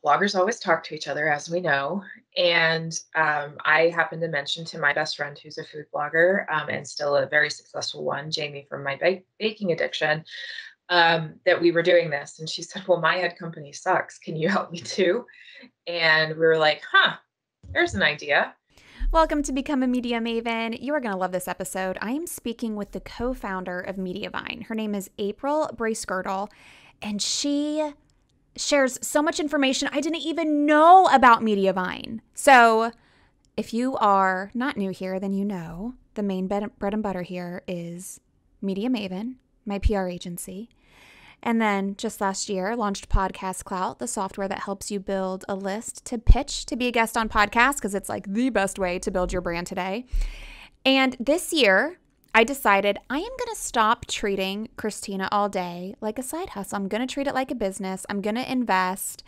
bloggers always talk to each other, as we know. And I happened to mention to my best friend, who's a food blogger and still a very successful one, Jamie from my baking addiction, that we were doing this. And she said, well, my ad company sucks. Can you help me too? And we were like, there's an idea. Welcome to Become a Media Maven. You are going to love this episode. I am speaking with the co-founder of Mediavine. Her name is April Bracegirdle, and she shares so much information I didn't even know about Mediavine. So if you are not new here, then you know the main bread and butter here is Media Maven, my PR agency. And then just last year, launched Podcast Clout, the software that helps you build a list to pitch to be a guest on podcasts, because it's like the best way to build your brand today. And this year, I decided I am going to stop treating Christina all day like a side hustle. I'm going to treat it like a business. I'm going to invest.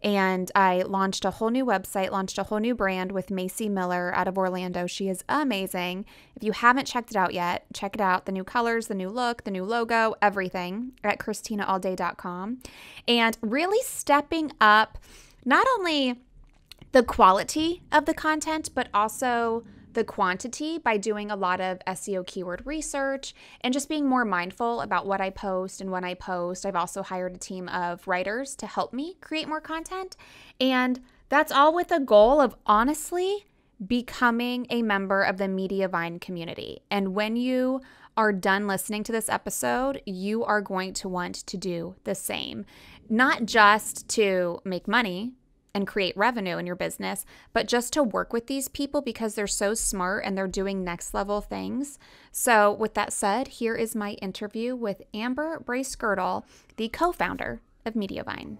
And I launched a whole new website, launched a whole new brand with Macy Miller out of Orlando. She is amazing. If you haven't checked it out yet, check it out. The new colors, the new look, the new logo, everything at ChristinaAllDay.com. And really stepping up not only the quality of the content, but also the quantity by doing a lot of SEO keyword research and just being more mindful about what I post and when I post. I've also hired a team of writers to help me create more content. And that's all with the goal of honestly becoming a member of the Mediavine community. And when you are done listening to this episode, you are going to want to do the same. Not just to make money and create revenue in your business, but just to work with these people because they're so smart and they're doing next level things. So with that said, here is my interview with Amber Bracegirdle, the co-founder of Mediavine.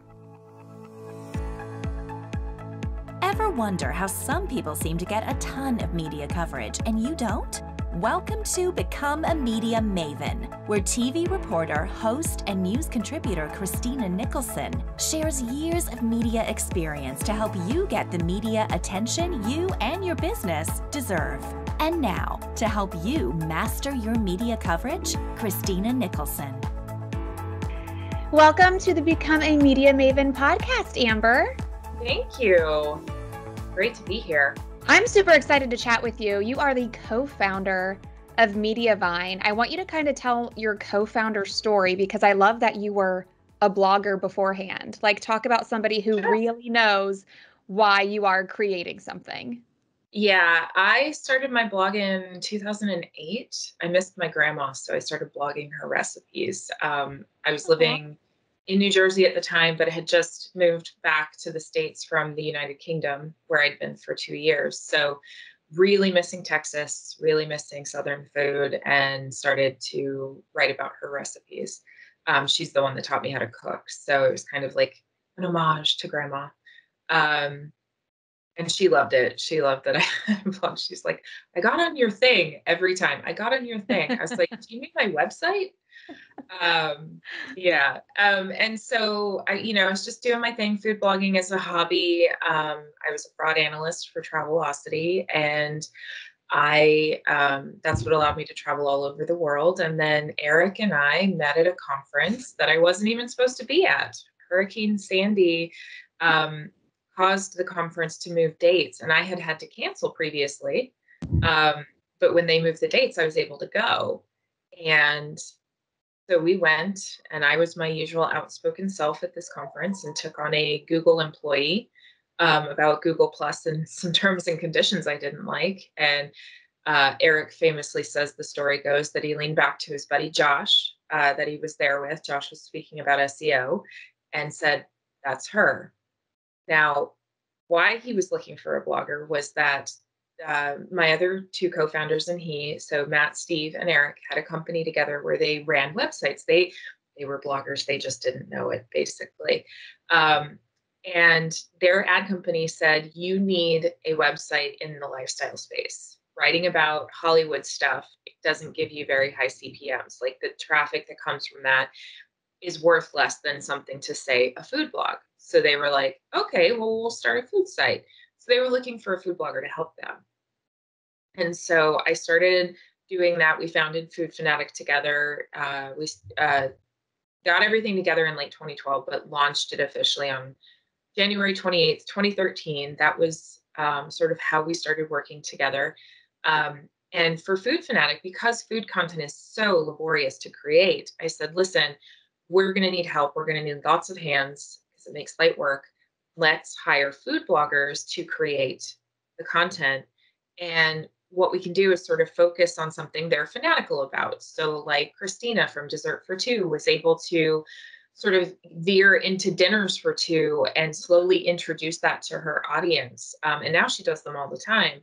Ever wonder how some people seem to get a ton of media coverage and you don't? Welcome to Become a Media Maven, where TV reporter, host, and news contributor Christina Nicholson shares years of media experience to help you get the media attention you and your business deserve. And now, to help you master your media coverage, Christina Nicholson. Welcome to the Become a Media Maven podcast, Amber. Thank you. Great to be here. I'm super excited to chat with you. You are the co-founder of Mediavine. I want you to kind of tell your co-founder story because I love that you were a blogger beforehand. Like, talk about somebody who really knows why you are creating something. Yeah, I started my blog in 2008. I missed my grandma, so I started blogging her recipes. I was living in New Jersey at the time, but I had just moved back to the States from the United Kingdom, where I'd been for 2 years. So really missing Texas, really missing Southern food, and started to write about her recipes. She's the one that taught me how to cook. So it was kind of like an homage to grandma. And she loved it. She loved that I blogged. She's like, I got on your thing every time. I got on your thing. I was like, do you mean my website? And so I was just doing my thing, food blogging as a hobby. I was a fraud analyst for Travelocity, and that's what allowed me to travel all over the world. And then Eric and I met at a conference that I wasn't even supposed to be at. Hurricane Sandy caused the conference to move dates, and I had to cancel previously. But when they moved the dates, I was able to go. And so we went, and I was my usual outspoken self at this conference and took on a Google employee about Google Plus and some terms and conditions I didn't like. And Eric famously says, the story goes, that he leaned back to his buddy Josh that he was there with. Josh was speaking about SEO and said, that's her. Now, why he was looking for a blogger was that my other two co-founders and he, so Matt, Steve, and Eric, had a company together where they ran websites. They were bloggers. They just didn't know it, basically. And their ad company said, you need a website in the lifestyle space. Writing about Hollywood stuff, it doesn't give you very high CPMs. Like, the traffic that comes from that is worth less than something to, say, a food blog. So they were like, okay, well, we'll start a food site. So they were looking for a food blogger to help them. And so I started doing that. We founded Food Fanatic together. We got everything together in late 2012, but launched it officially on January 28th, 2013. That was sort of how we started working together. And for Food Fanatic, because food content is so laborious to create, I said, listen, we're going to need help. We're going to need lots of hands because it makes light work. Let's hire food bloggers to create the content. And what we can do is sort of focus on something they're fanatical about. So, like Christina from Dessert for Two was able to sort of veer into dinners for two and slowly introduce that to her audience. And now she does them all the time.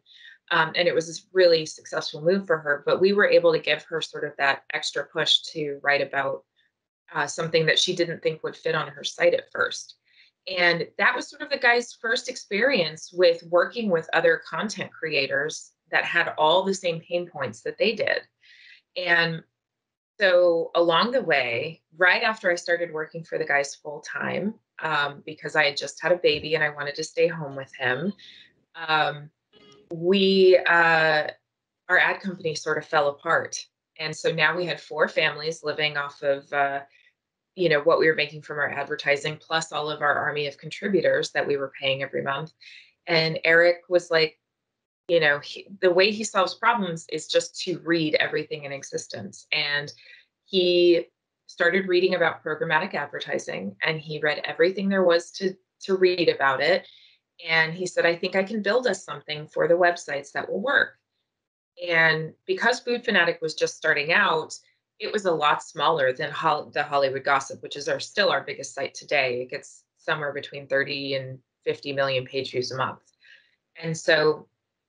And it was a really successful move for her. But we were able to give her sort of that extra push to write about something that she didn't think would fit on her site at first. And that was sort of the guy's first experience with working with other content creators that had all the same pain points that they did. And so along the way, right after I started working for the guys full time, because I had just had a baby and I wanted to stay home with him, we our ad company sort of fell apart. And so now we had four families living off of what we were making from our advertising, plus all of our army of contributors that we were paying every month. And Eric was like, the way he solves problems is just to read everything in existence. And he started reading about programmatic advertising, and he read everything there was to read about it. And he said, I think I can build us something for the websites that will work. And because Food Fanatic was just starting out, it was a lot smaller than the Hollywood Gossip, which is still our biggest site today. It gets somewhere between 30 and 50 million page views a month. And so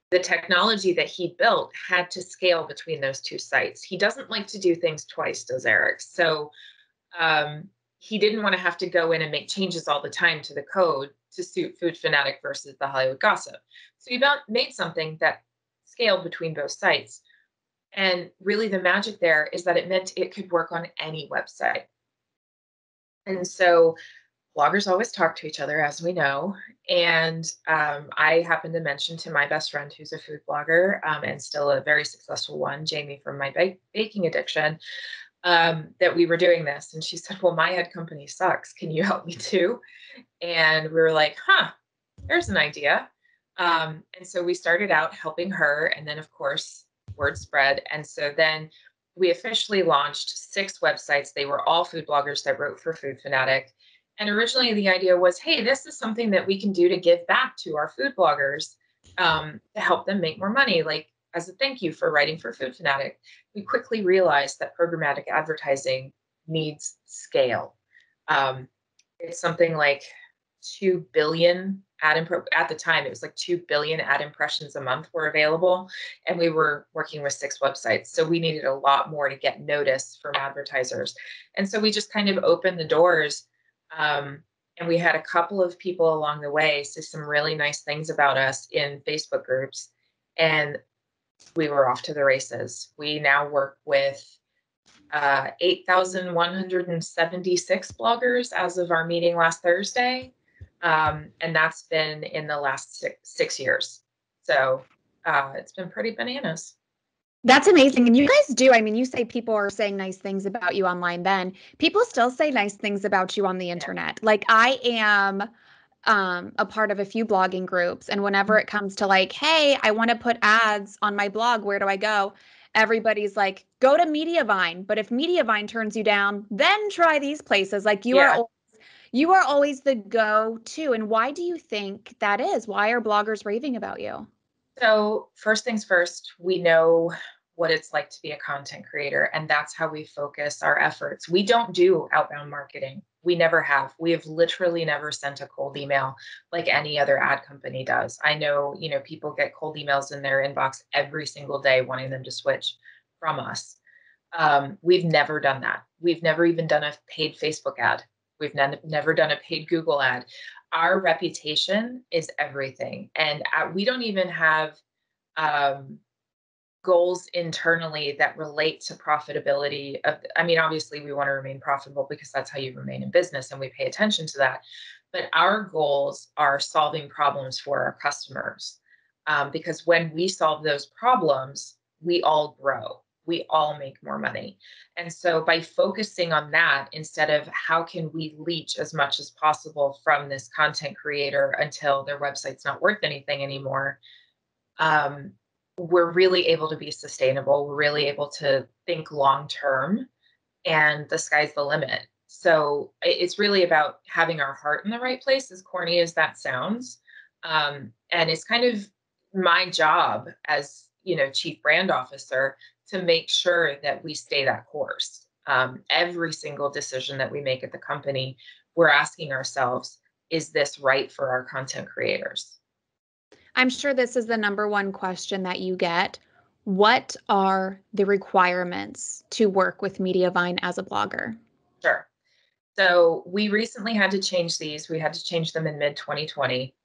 the technology that he built had to scale between those two sites. He doesn't like to do things twice, does Eric? So he didn't want to have to go in and make changes all the time to the code to suit Food Fanatic versus the Hollywood Gossip. So he made something that scaled between both sites. And really the magic there is that it meant it could work on any website. And so bloggers always talk to each other, as we know. And I happened to mention to my best friend, who's a food blogger and still a very successful one, Jamie from my baking addiction, that we were doing this. And she said, well, my ad company sucks. Can you help me too? And we were like, there's an idea. And so we started out helping her. And then, of course, word spread. And so then we officially launched 6 websites. They were all food bloggers that wrote for Food Fanatic. And originally the idea was, hey, this is something that we can do to give back to our food bloggers to help them make more money, like as a thank you for writing for Food Fanatic. We quickly realized that programmatic advertising needs scale. It's something like 2 billion at the time, it was like 2 billion ad impressions a month were available. And we were working with 6 websites. So we needed a lot more to get notice from advertisers. And so we just kind of opened the doors. And we had a couple of people along the way say some really nice things about us in Facebook groups. And we were off to the races. We now work with 8,176 bloggers as of our meeting last Thursday. And that's been in the last six years. So it's been pretty bananas. That's amazing. And you guys do. I mean, you say people are saying nice things about you online, then people still say nice things about you on the internet. Like I am a part of a few blogging groups. And whenever it comes to like, hey, I want to put ads on my blog, where do I go? Everybody's like, go to Mediavine. But if Mediavine turns you down, then try these places. Like you are always the go-to. And why do you think that is? Why are bloggers raving about you? So first things first, we know what it's like to be a content creator, and that's how we focus our efforts. We don't do outbound marketing. We never have. We have literally never sent a cold email like any other ad company does. I know, people get cold emails in their inbox every single day wanting them to switch from us. We've never done that. We've never even done a paid Facebook ad. We've never done a paid Google ad. Our reputation is everything. And we don't even have goals internally that relate to profitability. Obviously we want to remain profitable because that's how you remain in business, and we pay attention to that. But our goals are solving problems for our customers. Because when we solve those problems, we all grow. we all make more money. And so by focusing on that, instead of how can we leech as much as possible from this content creator until their website's not worth anything anymore, um, we're really able to be sustainable. We're really able to think long term, and the sky's the limit. So it's really about having our heart in the right place, as corny as that sounds. And it's kind of my job as, chief brand officer to make sure that we stay that course. Every single decision that we make at the company, we're asking ourselves, is this right for our content creators? I'm sure this is the number one question that you get. What are the requirements to work with Mediavine as a blogger? Sure. So we recently had to change these. We had to change them in mid 2020.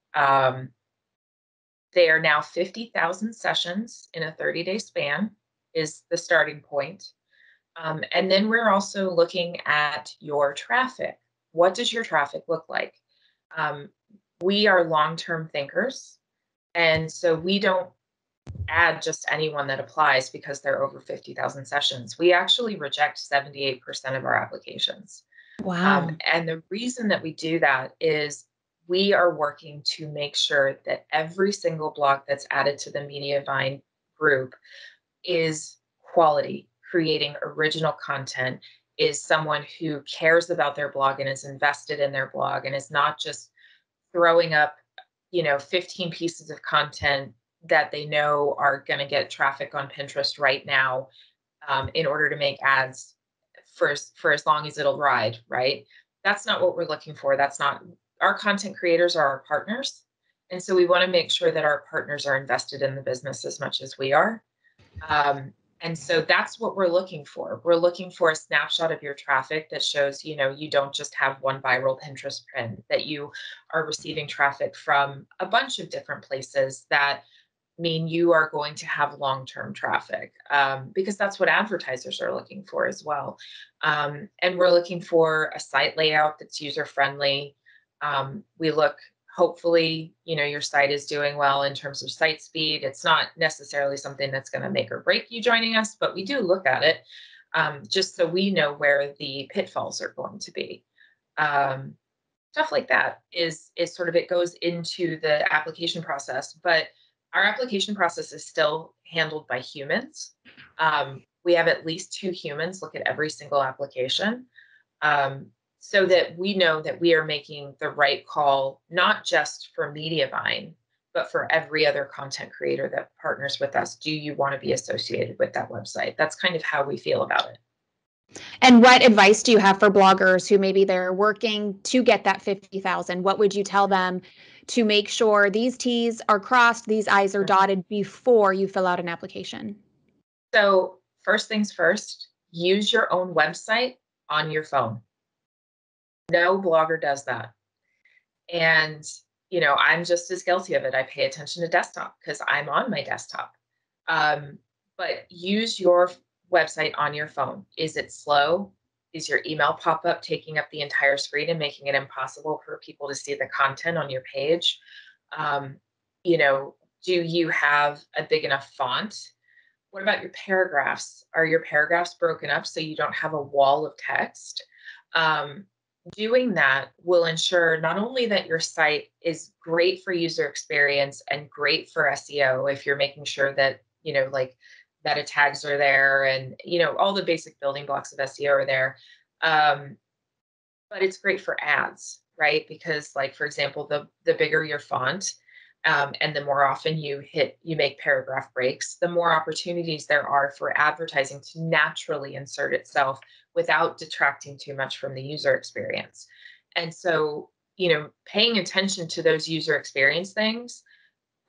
They are now 50,000 sessions in a 30-day span is the starting point. And then we're also looking at your traffic. What does your traffic look like? We are long-term thinkers. And so we don't add just anyone that applies because they're over 50,000 sessions. We actually reject 78% of our applications. Wow. And the reason that we do that is we are working to make sure that every single blog that's added to the Mediavine group is quality, creating original content, is someone who cares about their blog and is invested in their blog and is not just throwing up, 15 pieces of content that they know are going to get traffic on Pinterest right now, in order to make ads for as long as it'll ride, right? That's not what we're looking for. That's not our content creators are our partners. And so we want to make sure that our partners are invested in the business as much as we are. And so that's what we're looking for. We're looking for a snapshot of your traffic that shows, you don't just have one viral Pinterest pin, that you are receiving traffic from a bunch of different places that mean you are going to have long-term traffic, because that's what advertisers are looking for as well. And we're looking for a site layout that's user-friendly. We look, hopefully, your site is doing well in terms of site speed. It's not necessarily something that's going to make or break you joining us, but we do look at it, just so we know where the pitfalls are going to be. Stuff like that is sort of, it goes into the application process, but our application process is still handled by humans. We have at least 2 humans look at every single application, so that we know that we are making the right call, not just for Mediavine, but for every other content creator that partners with us. Do you want to be associated with that website? That's kind of how we feel about it. And what advice do you have for bloggers who maybe they're working to get that 50,000? What would you tell them to make sure these T's are crossed, these I's are dotted before you fill out an application? So first things first, use your own website on your phone. No blogger does that. And, I'm just as guilty of it. I pay attention to desktop because I'm on my desktop. But use your website on your phone. Is it slow? Is your email pop-up taking up the entire screen and making it impossible for people to see the content on your page? Do you have a big enough font? What about your paragraphs? Are your paragraphs broken up so you don't have a wall of text? Doing that will ensure not only that your site is great for user experience and great for SEO, if you're making sure that, like meta tags are there and, all the basic building blocks of SEO are there. But it's great for ads, right? Because, like, for example, the bigger your font, and the more often you make paragraph breaks, the more opportunities there are for advertising to naturally insert itself without detracting too much from the user experience. And so, paying attention to those user experience things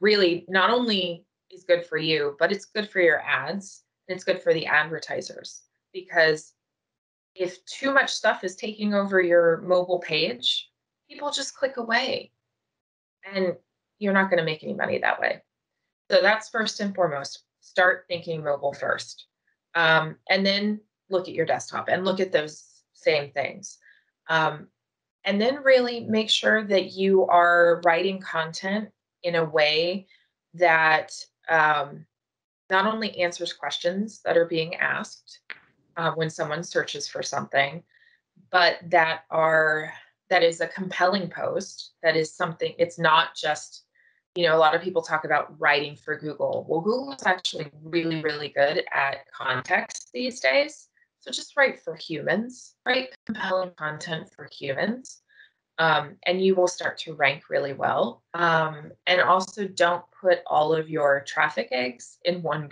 really not only is good for you, but it's good for your ads and it's good for the advertisers. Because if too much stuff is taking over your mobile page, people just click away. And you're not going to make any money that way. So that's first and foremost. Start thinking mobile first. And then look at your desktop and look at those same things. And then really make sure that you are writing content in a way that not only answers questions that are being asked when someone searches for something, but that is a compelling post. That is something. It's not just, a lot of people talk about writing for Google. Well, Google is actually really, really good at context these days. So just write for humans, write compelling content for humans, and you will start to rank really well. And also, don't put all of your traffic eggs in one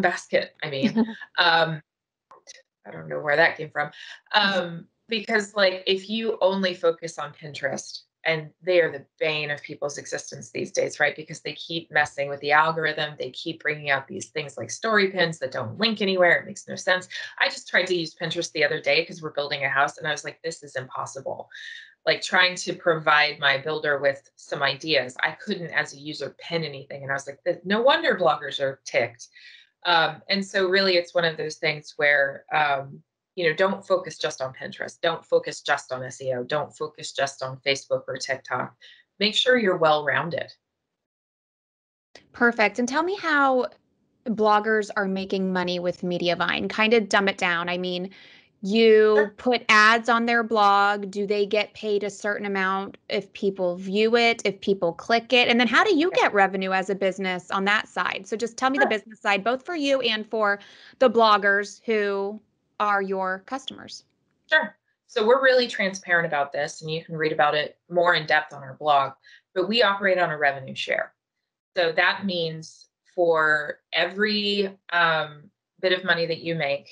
basket. I mean, um, I don't know where that came from. Because like if you only focus on Pinterest, and they are the bane of people's existence these days, right? Because they keep messing with the algorithm. They keep bringing out these things like story pins that don't link anywhere. It makes no sense. I just tried to use Pinterest the other day because we're building a house, and I was like, this is impossible. Like trying to provide my builder with some ideas. I couldn't, as a user, pin anything. And I was like, no wonder bloggers are ticked. And so really it's one of those things where, don't focus just on Pinterest. Don't focus just on SEO. Don't focus just on Facebook or TikTok. Make sure you're well-rounded. Perfect. And tell me how bloggers are making money with Mediavine. Kind of dumb it down. I mean, you Sure. put ads on their blog. Do they get paid a certain amount if people view it, if people click it? And then how do you Yeah, get revenue as a business on that side? So just tell me the sure. business side, both for you and for the bloggers who are your customers. Sure. So we're really transparent about this, and you can read about it more in depth on our blog, but we operate on a revenue share. So that means for every bit of money that you make,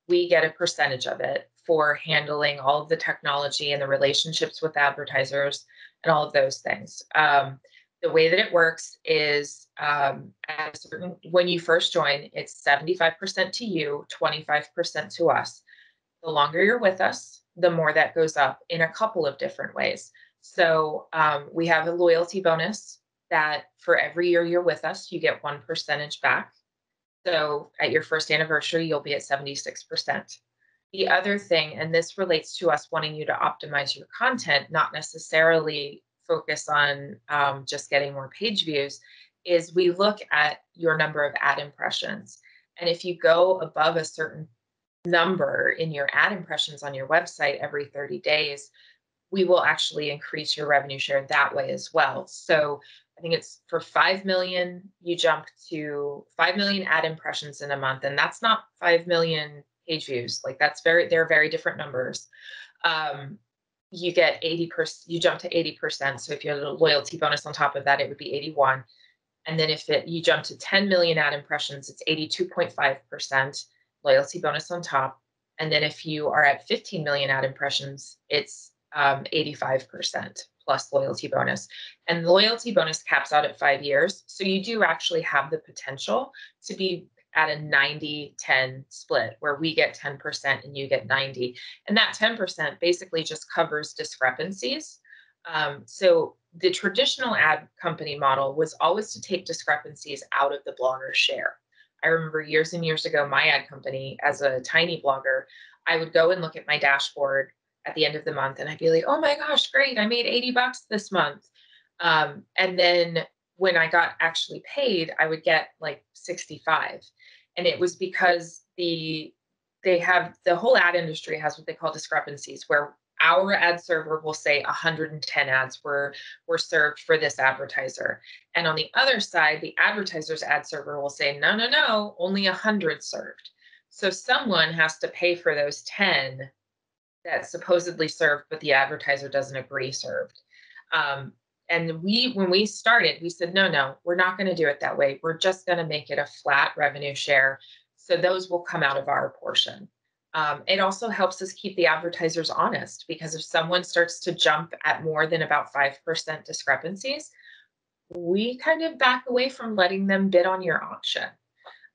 we get a percentage of it for handling all of the technology and the relationships with advertisers and all of those things. The way that it works is when you first join, it's 75% to you, 25% to us. The longer you're with us, the more that goes up in a couple of different ways. So we have a loyalty bonus that for every year you're with us, you get 1% back. So at your first anniversary, you'll be at 76%. The other thing, and this relates to us wanting you to optimize your content, not necessarily focus on just getting more page views, is we look at your number of ad impressions. And if you go above a certain number in your ad impressions on your website every 30 days, we will actually increase your revenue share that way as well. So I think it's for 5 million, you jump to 5 million ad impressions in a month. And that's not 5 million page views. Like they're very different numbers. You get 80%, you jump to 80%. So if you had a loyalty bonus on top of that, it would be 81. And then if you jump to 10 million ad impressions, it's 82.5% loyalty bonus on top. And then if you are at 15 million ad impressions, it's 85% plus loyalty bonus. And the loyalty bonus caps out at 5 years. So you do actually have the potential to be at a 90-10 split where we get 10% and you get 90. And that 10% basically just covers discrepancies. So the traditional ad company model was always to take discrepancies out of the blogger's share. I remember years and years ago, my ad company, as a tiny blogger, I would go and look at my dashboard at the end of the month and I'd be like, oh my gosh, great, I made $80 this month. And then when I got actually paid, I would get like 65. And it was because the whole ad industry has what they call discrepancies, where our ad server will say 110 ads were served for this advertiser. And on the other side, the advertiser's ad server will say, no, no, no, only 100 served. So someone has to pay for those 10 that supposedly served, but the advertiser doesn't agree served. And when we started, we said, no, no, we're not going to do it that way. We're just going to make it a flat revenue share. So those will come out of our portion. It also helps us keep the advertisers honest, because if someone starts to jump at more than about 5% discrepancies, we kind of back away from letting them bid on your auction.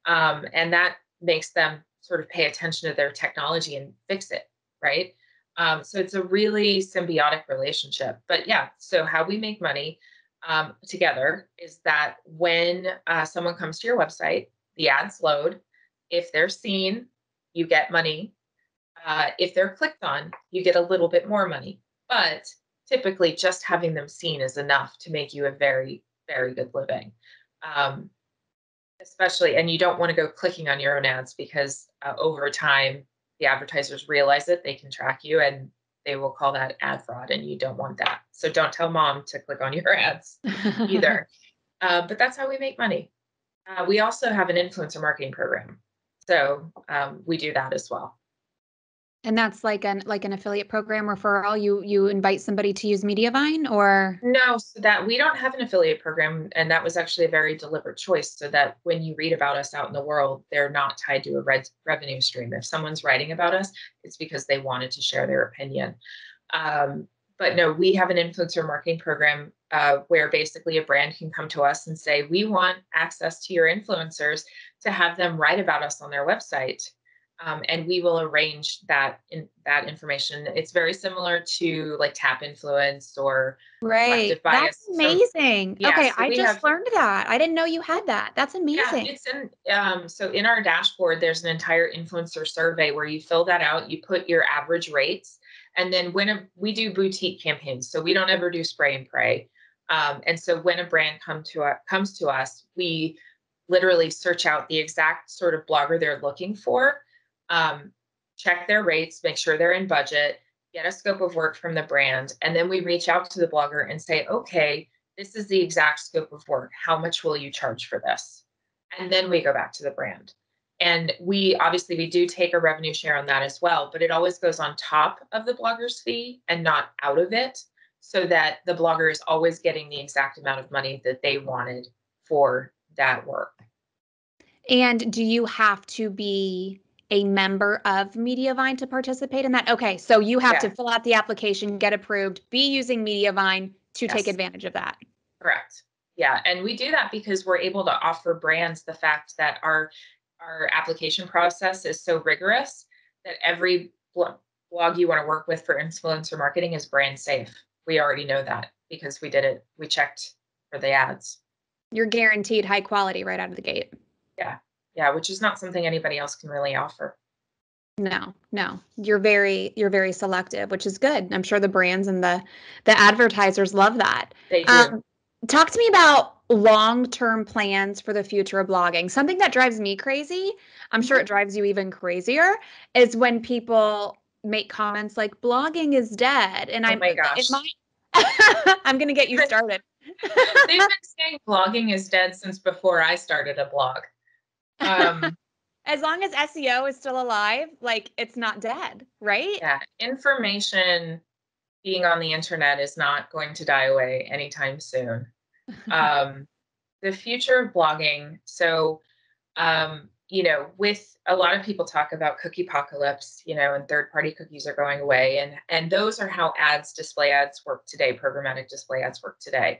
And that makes them sort of pay attention to their technology and fix it, right? So it's a really symbiotic relationship. But yeah, so how we make money together is that when someone comes to your website, the ads load. If they're seen, you get money. If they're clicked on, you get a little bit more money. But typically, just having them seen is enough to make you a very, very good living. Um, especially, and you don't want to go clicking on your own ads because over time, the advertisers realize it, they can track you, and they will call that ad fraud, and you don't want that. So don't tell mom to click on your ads either. But that's how we make money. We also have an influencer marketing program. So we do that as well. And that's like an affiliate program referral. You invite somebody to use Mediavine, or No, so that we don't have an affiliate program, and that was actually a very deliberate choice so that when you read about us out in the world, they're not tied to a revenue stream. If someone's writing about us, it's because they wanted to share their opinion. But no, we have an influencer marketing program where basically a brand can come to us and say, we want access to your influencers to have them write about us on their website. And we will arrange that information. It's very similar to like Tap Influence or right. Collective Bias. That's amazing. Yeah, Okay, so I we just have, learned that. I didn't know you had that. That's yeah, amazing. it's in, so in our dashboard, there's an entire influencer survey where you fill that out, you put your average rates, and then we do boutique campaigns, so we don't ever do spray and pray. And so when a brand comes to us, we literally search out the exact sort of blogger they're looking for, check their rates, make sure they're in budget, get a scope of work from the brand, and then we reach out to the blogger and say, okay, this is the exact scope of work. How much will you charge for this? And then we go back to the brand. And we do take a revenue share on that as well, but it always goes on top of the blogger's fee and not out of it, so that the blogger is always getting the exact amount of money that they wanted for that work. And do you have to be a member of Mediavine to participate in that? Okay, so you have to fill out the application, get approved, be using Mediavine to take advantage of that. Correct. Yeah, and we do that because we're able to offer brands the fact that our application process is so rigorous that every blog you want to work with for influencer marketing is brand safe. We already know that because we did it. We checked for the ads. You're guaranteed high quality right out of the gate. Yeah, which is not something anybody else can really offer. No. You're very selective, which is good. I'm sure the brands and the advertisers love that. They do. Talk to me about long-term plans for the future of blogging. Something that drives me crazy, I'm sure it drives you even crazier, is when people make comments like blogging is dead. And Oh my gosh. I'm going to get you started. They've been saying blogging is dead since before I started a blog. As long as SEO is still alive, like it's not dead, right? Yeah, information being on the internet is not going to die away anytime soon. The future of blogging. So, with a lot of people talk about cookie apocalypse, and third-party cookies are going away, and those are how display ads work today. Programmatic display ads work today.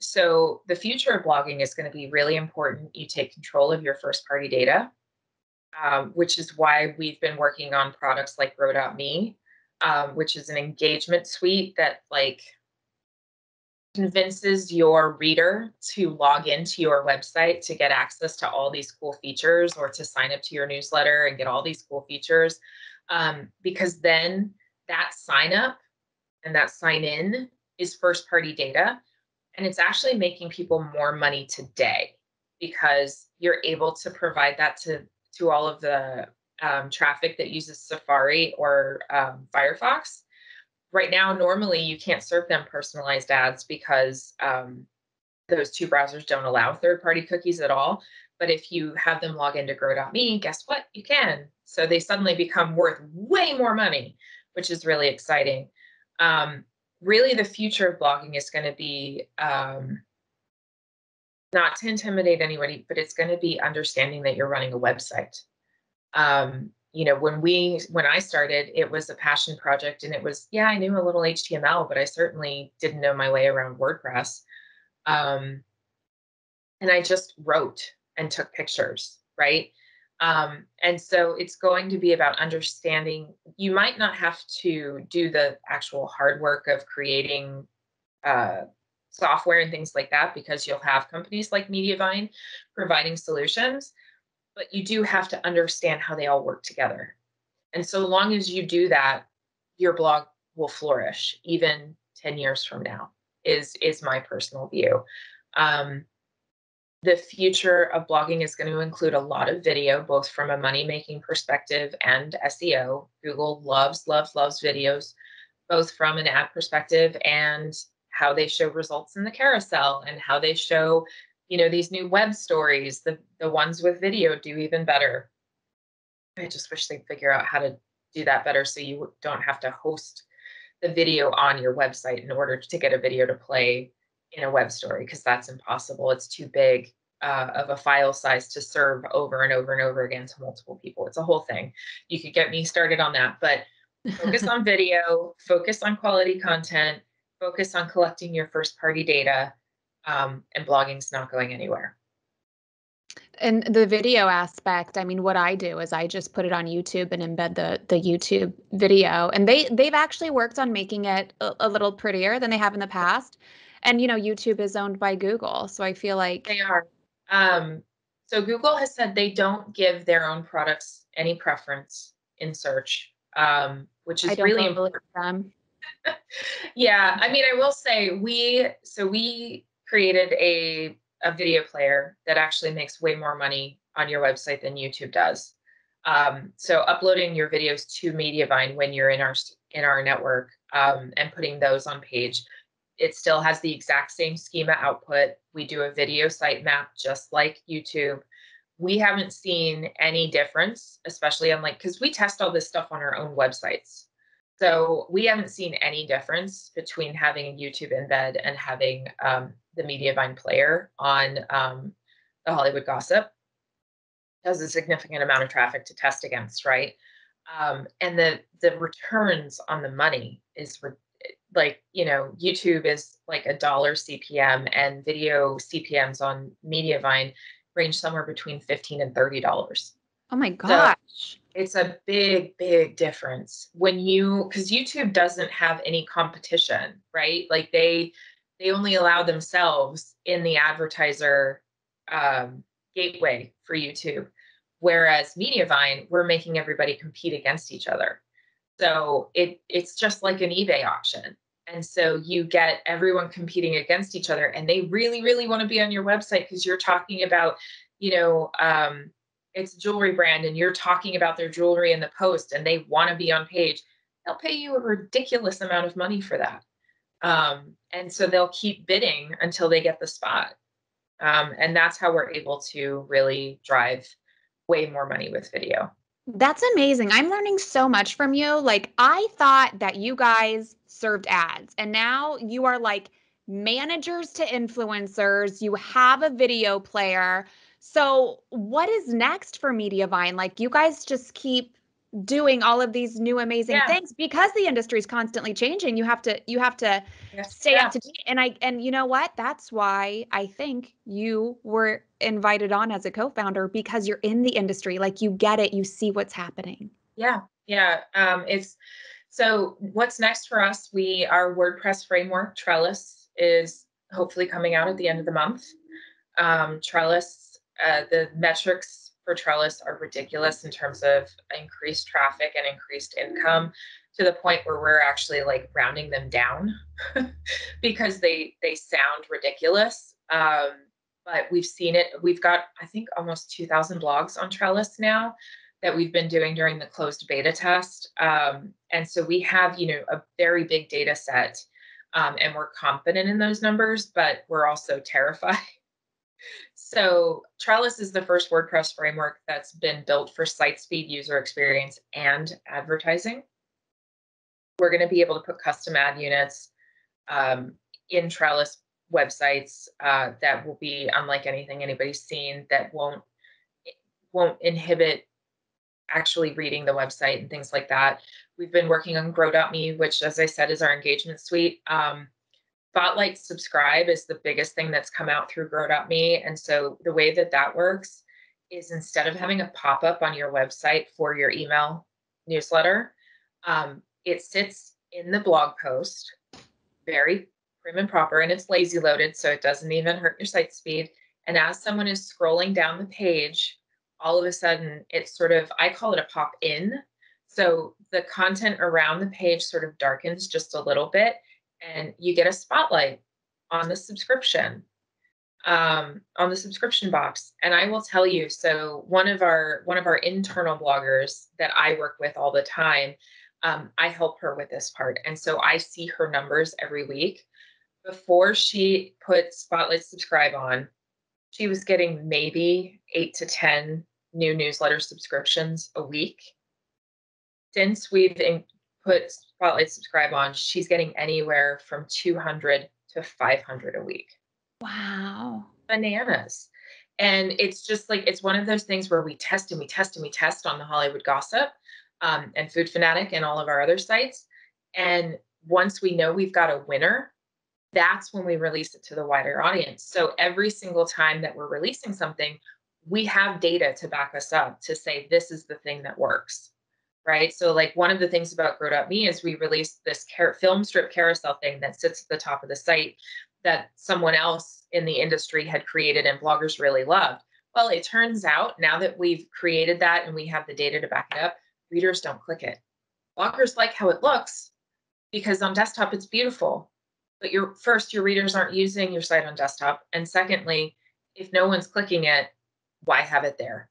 So the future of blogging is going to be really important. You take control of your first-party data, which is why we've been working on products like Grow.me, which is an engagement suite that convinces your reader to log into your website to get access to all these cool features, or to sign up to your newsletter and get all these cool features. Because then that sign up and that sign in is first party data. And it's actually making people more money today because you're able to provide that to all of the traffic that uses Safari or Firefox. Right now, normally you can't serve them personalized ads because those two browsers don't allow third-party cookies at all. But if you have them log into Grow.me, guess what? You can. So they suddenly become worth way more money, which is really exciting. Really, the future of blogging is going to be not to intimidate anybody, but it's going to be understanding that you're running a website. When I started, it was a passion project, and it was, I knew a little HTML, but I certainly didn't know my way around WordPress. And I just wrote and took pictures, right? And so it's going to be about understanding. You might not have to do the actual hard work of creating software and things like that, because you'll have companies like Mediavine providing solutions, but you do have to understand how they all work together. And so long as you do that, your blog will flourish even 10 years from now, is my personal view. The future of blogging is going to include a lot of video, both from a money-making perspective and SEO. Google loves, loves, loves videos, both from an ad perspective and how they show results in the carousel and how they show, these new web stories. The ones with video do even better. I just wish they'd figure out how to do that better so you don't have to host the video on your website in order to get a video to play in a web story, because that's impossible. It's too big of a file size to serve over and over and over again to multiple people. It's a whole thing. You could get me started on that, but focus on video, focus on quality content, focus on collecting your first party data, and blogging's not going anywhere. And the video aspect, I mean, what I do is I just put it on YouTube and embed the YouTube video. And they've actually worked on making it a little prettier than they have in the past. And, YouTube is owned by Google. So I feel like they are. So Google has said they don't give their own products any preference in search, which is really important. Them. Yeah. I mean, I will say we created a video player that actually makes way more money on your website than YouTube does. So uploading your videos to Mediavine when you're in our network, and putting those on page, it still has the exact same schema output. We do a video sitemap just like YouTube. We haven't seen any difference, especially on because we test all this stuff on our own websites. So we haven't seen any difference between having a YouTube embed and having the Mediavine player on the Hollywood Gossip. Has a significant amount of traffic to test against, right? And the returns on the money is YouTube is like $1 CPM, and video CPMs on Mediavine range somewhere between $15 and $30. Oh my gosh. So it's a big, big difference because YouTube doesn't have any competition, right? Like they only allow themselves in the advertiser gateway for YouTube. Whereas Mediavine, we're making everybody compete against each other. So it's just like an eBay auction. And so you get everyone competing against each other, and they really, really want to be on your website because you're talking about, it's a jewelry brand and you're talking about their jewelry in the post and they want to be on page. They'll pay you a ridiculous amount of money for that. And so they'll keep bidding until they get the spot. And that's how we're able to really drive way more money with video. That's amazing. I'm learning so much from you. Like, I thought that you guys served ads, and now you are like managers to influencers. You have a video player. So what is next for Mediavine? Like, you guys just keep doing all of these new amazing things because the industry is constantly changing. You have to stay up to date. And you know what? That's why I think you were invited on as a co-founder, because you're in the industry. Like, you get it. You see what's happening. Yeah. So what's next for us? Our WordPress framework, Trellis, is hopefully coming out at the end of the month. Trellis, the metrics for Trellis are ridiculous in terms of increased traffic and increased income, to the point where we're actually like rounding them down because they sound ridiculous. But we've seen it. We've got, I think, almost 2,000 blogs on Trellis now that we've been doing during the closed beta test. And so we have, a very big data set, and we're confident in those numbers, but we're also terrified. So Trellis is the first WordPress framework that's been built for site speed, user experience, and advertising. We're going to be able to put custom ad units in Trellis websites that will be unlike anything anybody's seen, that won't inhibit actually reading the website and things like that. We've been working on Grow.me, which, as I said, is our engagement suite. Spotlight subscribe is the biggest thing that's come out through Grow.me. And so the way that works is, instead of having a pop-up on your website for your email newsletter, it sits in the blog post, very prim and proper, and it's lazy loaded, so it doesn't even hurt your site speed. And as someone is scrolling down the page, all of a sudden it's sort of, I call it a pop in. So the content around the page sort of darkens just a little bit, and you get a spotlight on the subscription. on the subscription box. And I will tell you, so one of our internal bloggers that I work with all the time, I help her with this part. And so I see her numbers every week. Before she put Spotlight Subscribe on, she was getting maybe 8 to 10 new newsletter subscriptions a week. Since we've put Spotlight Subscribe on, she's getting anywhere from 200 to 500 a week. Wow. Bananas. And it's just like, it's one of those things where we test and we test and we test on the Hollywood Gossip, and Food Fanatic and all of our other sites. And once we know we've got a winner, that's when we release it to the wider audience. So every single time that we're releasing something, we have data to back us up to say, this is the thing that works, right? So like one of the things about Grow.me is we released this film strip carousel thing that sits at the top of the site that someone else in the industry had created and bloggers really loved. Well, it turns out now that we've created that and we have the data to back it up, readers don't click it. Bloggers like how it looks because on desktop it's beautiful. But your readers aren't using your site on desktop. And secondly, if no one's clicking it, why have it there?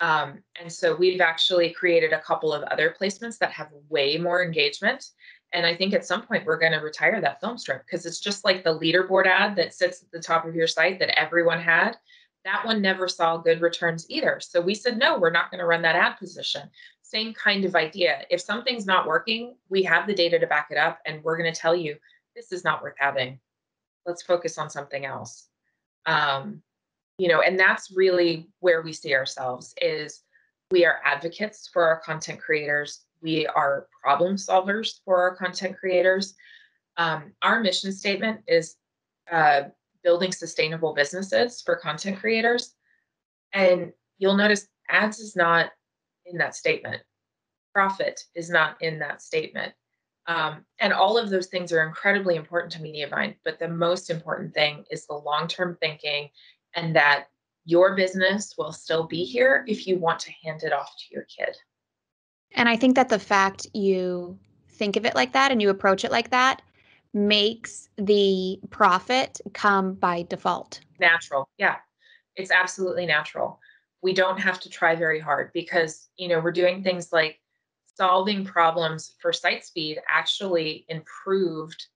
And so we've actually created a couple of other placements that have way more engagement. And I think at some point we're going to retire that film strip because it's just like the leaderboard ad that sits at the top of your site that everyone had. That one never saw good returns either. So we said, no, we're not going to run that ad position. Same kind of idea. If something's not working, we have the data to back it up. And we're going to tell you, this is not worth having. Let's focus on something else. And that's really where we see ourselves is we are advocates for our content creators. We are problem solvers for our content creators. Our mission statement is building sustainable businesses for content creators. And you'll notice ads is not in that statement. Profit is not in that statement. And all of those things are incredibly important to Mediavine, but the most important thing is the long-term thinking and that your business will still be here if you want to hand it off to your kid. And I think that the fact you think of it like that and you approach it like that makes the profit come by default. Natural. Yeah, it's absolutely natural. We don't have to try very hard because, we're doing things like solving problems for site speed actually improved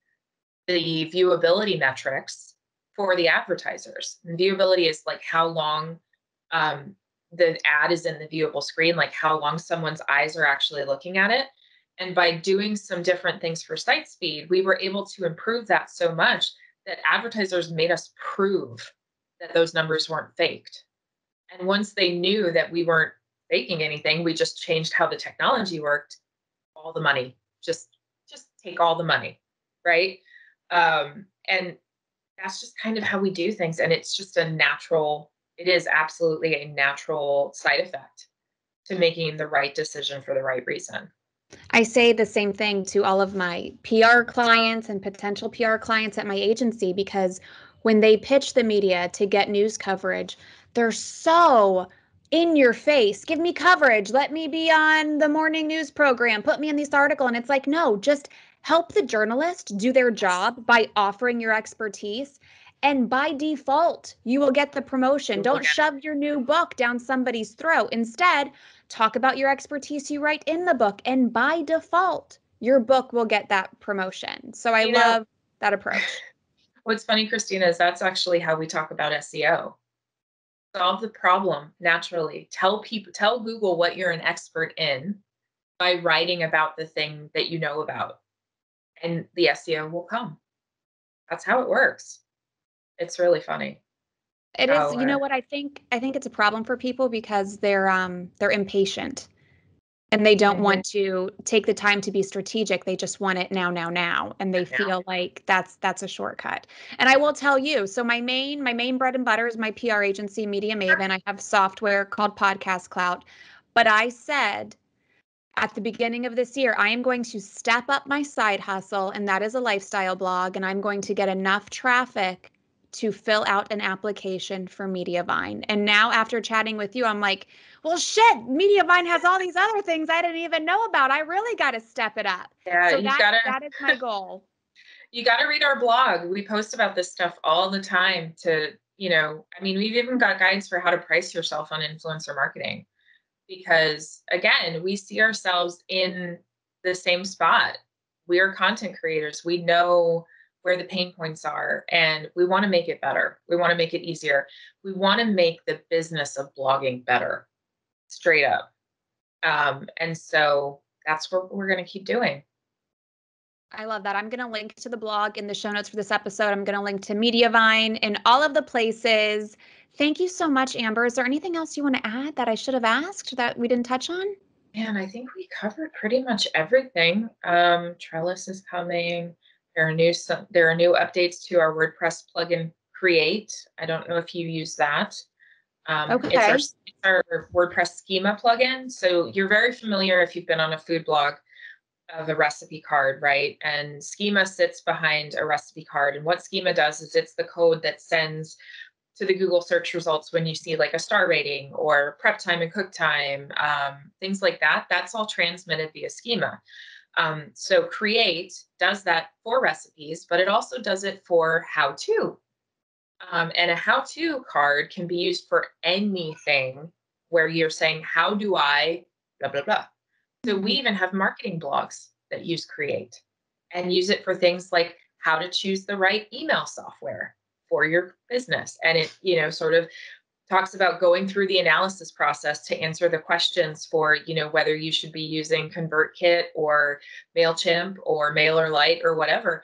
the viewability metrics for the advertisers. And viewability is like how long the ad is in the viewable screen, like how long someone's eyes are actually looking at it. And by doing some different things for site speed, we were able to improve that so much that advertisers made us prove that those numbers weren't faked. And once they knew that we weren't faking anything, we just changed how the technology worked. All the money, just take all the money, right? And that's just kind of how we do things. And it's just it is absolutely a natural side effect to making the right decision for the right reason. I say the same thing to all of my PR clients and potential PR clients at my agency because when they pitch the media to get news coverage, they're so in your face. Give me coverage. Let me be on the morning news program. Put me in this article. And it's like, no, just help the journalist do their job by offering your expertise. And by default, you will get the promotion. Don't shove your new book down somebody's throat. Instead, talk about your expertise you write in the book. And by default, your book will get that promotion. So I love that approach. What's funny, Christina, is that's actually how we talk about SEO. Solve the problem naturally. Tell Google what you're an expert in by writing about the thing that you know about. And the SEO will come. That's how it works. It's really funny. It is, you know what, I think it's a problem for people because they're impatient and they don't want to take the time to be strategic. They just want it now. And they feel like that's a shortcut. And I will tell you, so my main bread and butter is my PR agency, Media Maven. I have software called Podcast Clout. But I said at the beginning of this year, I am going to step up my side hustle, and that is a lifestyle blog, and I'm going to get enough traffic to fill out an application for Mediavine. And now after chatting with you, I'm like, well, shit, Mediavine has all these other things I didn't even know about. I really got to step it up. Yeah, so that is my goal. You got to read our blog. We post about this stuff all the time to I mean, we've even got guides for how to price yourself on influencer marketing, because again, we see ourselves in the same spot. We're content creators. We know where the pain points are, and we want to make it better. We want to make it easier. We want to make the business of blogging better, straight up. And so that's what we're going to keep doing. I love that. I'm going to link to the blog in the show notes for this episode. I'm going to link to Mediavine and all of the places. Thank you so much, Amber. Is there anything else you want to add that I should have asked that we didn't touch on? And I think we covered pretty much everything. Trellis is coming. There are new updates to our WordPress plugin Create. I don't know if you use that. Okay. It's our WordPress schema plugin. So you're very familiar, if you've been on a food blog, of a recipe card, right? And schema sits behind a recipe card. And what schema does is it's the code that sends to the Google search results when you see like a star rating or prep time and cook time, things like that. That's all transmitted via schema. So Create does that for recipes, but it also does it for how-to. And a how-to card can be used for anything where you're saying, how do I blah, blah, blah. So we even have marketing blogs that use Create and use it for things like how to choose the right email software for your business. And it, sort of talks about going through the analysis process to answer the questions for, whether you should be using ConvertKit or MailChimp or MailerLite or whatever.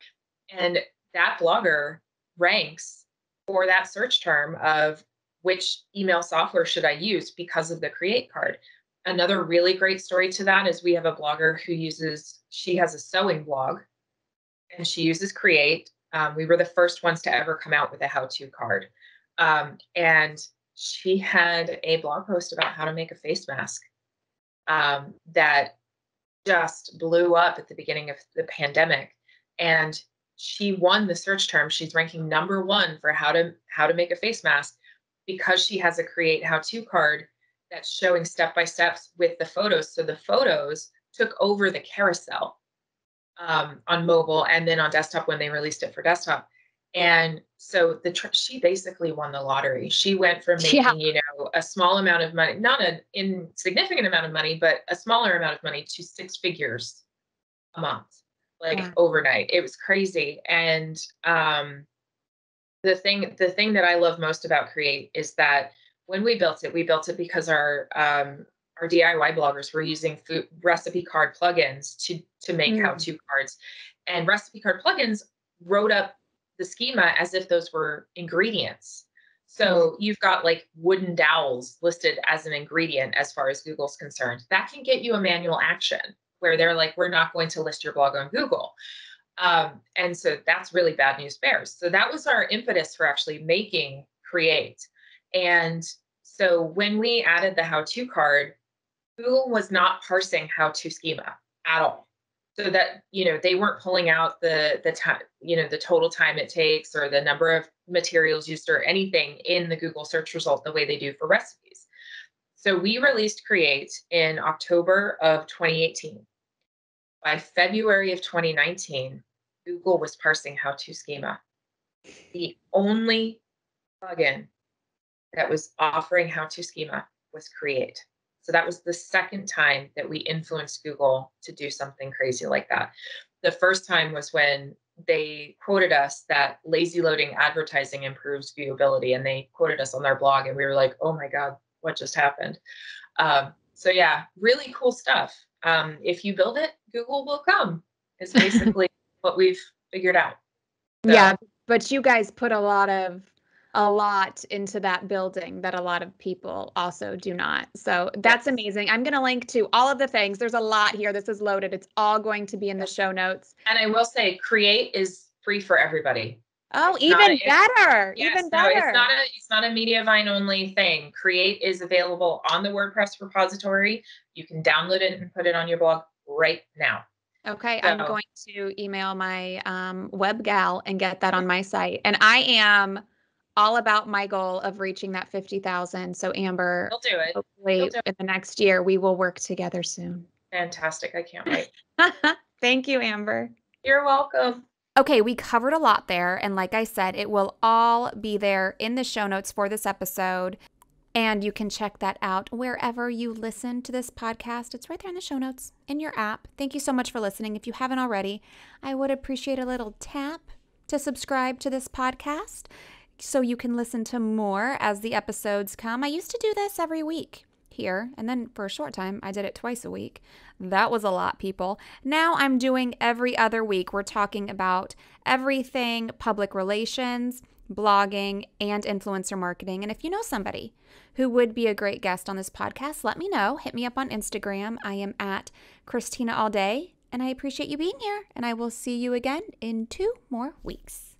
And that blogger ranks for that search term of which email software should I use because of the Create card. Another really great story to that is we have a blogger she has a sewing blog and she uses Create. We were the first ones to ever come out with a how-to card. And she had a blog post about how to make a face mask that just blew up at the beginning of the pandemic. And she won the search term. She's ranking #1 for how to make a face mask because she has a Create how-to card that's showing step-by-steps with the photos. So the photos took over the carousel on mobile and then on desktop when they released it for desktop. And so she basically won the lottery. She went from making, a small amount of money, not an insignificant amount of money, but a smaller amount of money, to 6 figures a month, overnight. It was crazy. And the thing that I love most about Create is that when we built it because our DIY bloggers were using food recipe card plugins to make how-to cards, and recipe card plugins wrote up the schema as if those were ingredients. So you've got like wooden dowels listed as an ingredient as far as Google's concerned. That can get you a manual action where they're like, we're not going to list your blog on Google. And so that's really bad news bears. So that was our impetus for actually making Create. And so when we added the how-to card, Google was not parsing how-to schema at all. So that, they weren't pulling out the time, the total time it takes or the number of materials used or anything in the Google search result the way they do for recipes. So we released Create in October of 2018. By February of 2019, Google was parsing how-to schema. The only plugin that was offering how-to schema was Create. So that was the second time that we influenced Google to do something crazy like that. The first time was when they quoted us that lazy loading advertising improves viewability, and they quoted us on their blog, and we were like, oh my God, what just happened? So yeah, really cool stuff. If you build it, Google will come, is basically what we've figured out. So. Yeah, but you guys put a lot into that building that a lot of people also do not. So that's amazing. I'm going to link to all of the things. There's a lot here. This is loaded. It's all going to be in the show notes. And I will say Create is free for everybody. Oh, even better. Even better. No, it's not a Mediavine only thing. Create is available on the WordPress repository. You can download it and put it on your blog right now. Okay, so, I'm going to email my web gal and get that on my site. And I am all about my goal of reaching that 50,000. So Amber, we'll do it. Hopefully in the next year, we will work together soon. Fantastic. I can't wait. Thank you, Amber. You're welcome. Okay, we covered a lot there. And like I said, it will all be there in the show notes for this episode. And you can check that out wherever you listen to this podcast. It's right there in the show notes in your app. Thank you so much for listening. If you haven't already, I would appreciate a little tap to subscribe to this podcast so you can listen to more as the episodes come. I used to do this every week here, and then for a short time, I did it twice a week. That was a lot, people. Now I'm doing every other week. We're talking about everything public relations, blogging, and influencer marketing. And if you know somebody who would be a great guest on this podcast, let me know. Hit me up on Instagram. I am at Christina all day, and I appreciate you being here. And I will see you again in 2 more weeks.